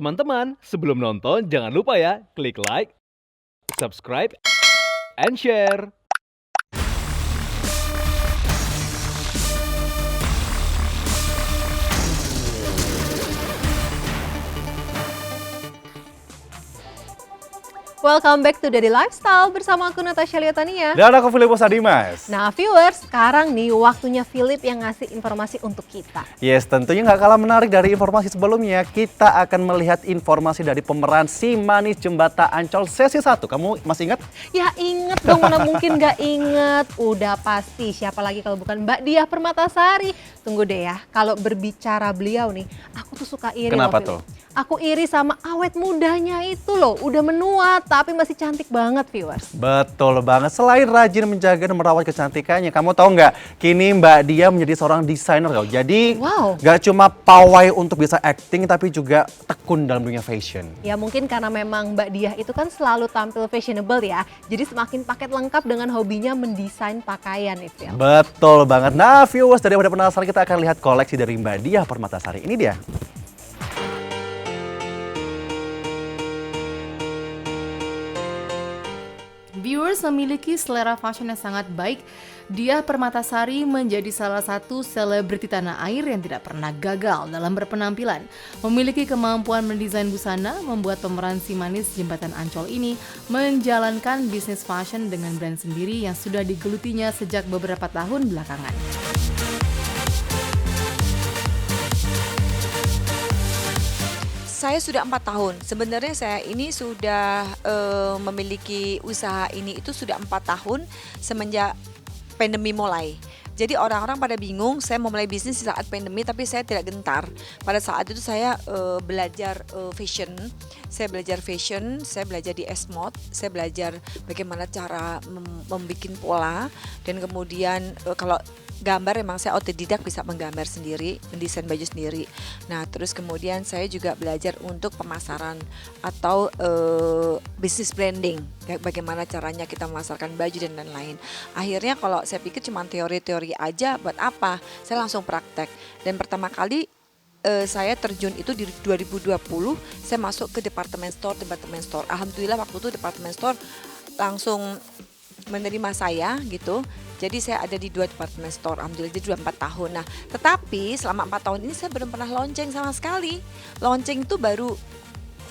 Teman-teman, sebelum nonton jangan lupa ya klik like, subscribe, and share. Welcome back to Daddy Lifestyle bersama aku Natasha Liotania. Dan aku Filippo Sadimas. Nah viewers, sekarang nih waktunya Philip yang ngasih informasi untuk kita. Yes, tentunya nggak kalah menarik dari informasi sebelumnya. Kita akan melihat informasi dari pemeran Si Manis Jembatan Ancol sesi 1. Kamu masih ingat? Ya inget dong, mana mungkin gak inget. Udah pasti, siapa lagi kalau bukan Mbak Diah Permatasari. Tunggu deh ya, kalau berbicara beliau nih, aku tuh suka iri. Kenapa loh, tuh? Aku iri sama awet mudanya itu loh, udah menua tapi masih cantik banget viewers. Betul banget, selain rajin menjaga dan merawat kecantikannya, kamu tahu nggak, kini Mbak Diah menjadi seorang desainer kok. Jadi nggak cuma pawai untuk bisa acting, tapi juga tekun dalam dunia fashion. Ya mungkin karena memang Mbak Diah itu kan selalu tampil fashionable ya, jadi semakin paket lengkap dengan hobinya mendesain pakaian nih Phil. Betul banget. Nah viewers, daripada penasaran, kita akan lihat koleksi dari Mbak Diah Permatasari. Ini dia. Viewers, memiliki selera fashion yang sangat baik. Diah Permatasari menjadi salah satu selebriti tanah air yang tidak pernah gagal dalam berpenampilan. Memiliki kemampuan mendesain busana, membuat pemeran Si Manis Jembatan Ancol ini menjalankan bisnis fashion dengan brand sendiri yang sudah digelutinya sejak beberapa tahun belakangan. Saya sudah 4 tahun. Sebenarnya saya ini sudah memiliki usaha ini itu sudah 4 tahun semenjak pandemi mulai. Jadi orang-orang pada bingung saya mau mulai bisnis di saat pandemi, tapi saya tidak gentar. Pada saat itu saya belajar fashion. Saya belajar fashion, saya belajar di S-Mode, saya belajar bagaimana cara membuat pola, dan kemudian kalau gambar memang saya otodidak, bisa menggambar sendiri, mendesain baju sendiri. Nah terus kemudian saya juga belajar untuk pemasaran atau business branding, bagaimana caranya kita memasarkan baju dan lain-lain. Akhirnya kalau saya pikir cuma teori-teori aja, buat apa? Saya langsung praktek. Dan pertama kali saya terjun itu di 2020, saya masuk ke department store. Alhamdulillah waktu itu department store langsung menerima saya gitu. Jadi saya ada di 2 department store, alhamdulillah, jadi 4 tahun. Nah, tetapi selama 4 tahun ini saya belum pernah launching sama sekali. Launching itu baru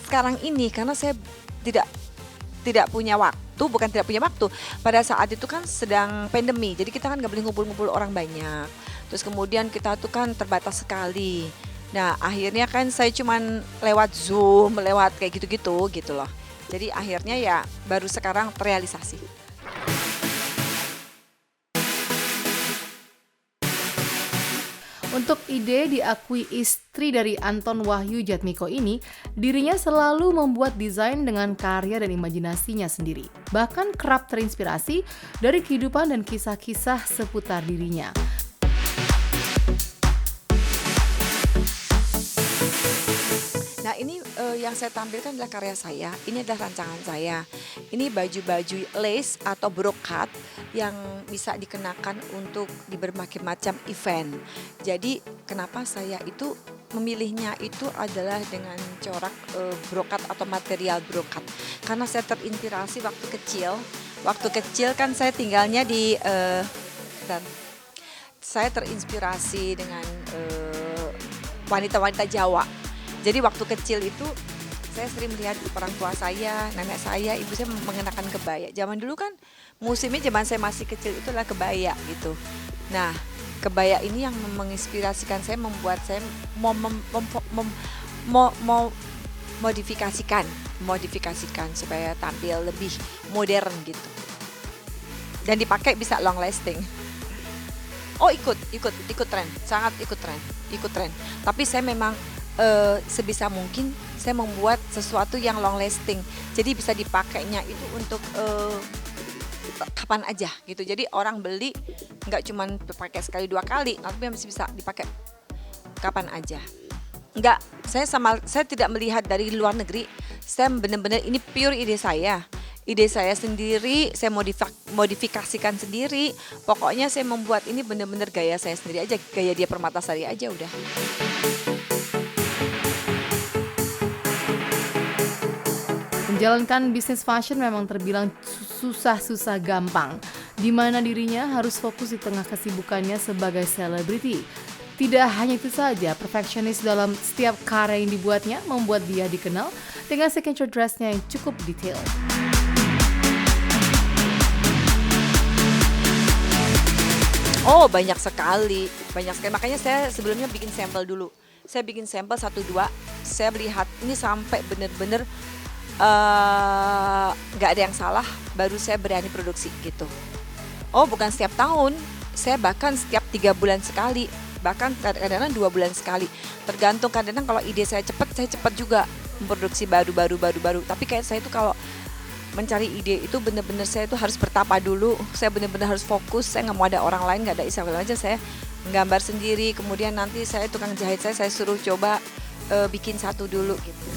sekarang ini, karena saya tidak punya waktu, bukan tidak punya waktu. Pada saat itu kan sedang pandemi, jadi kita kan nggak boleh ngumpul-ngumpul orang banyak. Terus kemudian kita tuh kan terbatas sekali. Nah, akhirnya kan saya cuman lewat Zoom, lewat kayak gitu loh. Jadi akhirnya ya baru sekarang terrealisasi. Untuk ide diakui istri dari Anton Wahyu Jatmiko ini, dirinya selalu membuat desain dengan karya dan imajinasinya sendiri. Bahkan kerap terinspirasi dari kehidupan dan kisah-kisah seputar dirinya. Nah ini yang saya tampilkan adalah karya saya, ini adalah rancangan saya. Ini baju-baju lace atau brokat yang bisa dikenakan untuk di berbagai macam event. Jadi kenapa saya itu memilihnya itu adalah dengan corak brokat atau material brokat. Karena saya terinspirasi waktu kecil. Waktu kecil kan saya tinggalnya di dan saya terinspirasi dengan wanita-wanita Jawa. Jadi waktu kecil itu saya sering melihat orang tua saya, nenek saya, ibu saya mengenakan kebaya. Zaman dulu kan musimnya zaman saya masih kecil itu adalah kebaya gitu. Nah kebaya ini yang menginspirasikan saya, membuat saya mau modifikasikan supaya tampil lebih modern gitu. Dan dipakai bisa long lasting. Oh ikut tren, sangat ikut tren. Tapi saya memang sebisa mungkin saya membuat sesuatu yang long lasting, jadi bisa dipakainya itu untuk kapan aja gitu. Jadi orang beli nggak cuma dipakai sekali 2 kali, tapi masih bisa dipakai kapan aja. Saya tidak melihat dari luar negeri. Saya benar-benar ini pure ide saya sendiri, saya modifikasikan sendiri. Pokoknya saya membuat ini benar-benar gaya saya sendiri aja, gaya Diah Permatasari aja udah. Menjalankan bisnis fashion memang terbilang susah-susah gampang, di mana dirinya harus fokus di tengah kesibukannya sebagai selebriti. Tidak hanya itu saja, perfeksionis dalam setiap karya yang dibuatnya membuat dia dikenal dengan signature dressnya yang cukup detail. Oh, banyak sekali. Makanya saya sebelumnya bikin sampel dulu. Saya bikin sampel 1-2, saya melihat ini sampai benar-benar nggak ada yang salah, baru saya berani produksi gitu. Oh, bukan setiap tahun, saya bahkan setiap 3 bulan sekali, bahkan kadang-kadang 2 bulan sekali. Tergantung, kadang-kadang kalau ide saya cepat juga memproduksi baru. Tapi kayak saya itu kalau mencari ide itu benar-benar saya itu harus bertapa dulu. Saya benar-benar harus fokus. Saya nggak mau ada orang lain, nggak ada Isabel aja. Saya menggambar sendiri. Kemudian nanti saya tukang jahit saya suruh coba bikin satu dulu gitu.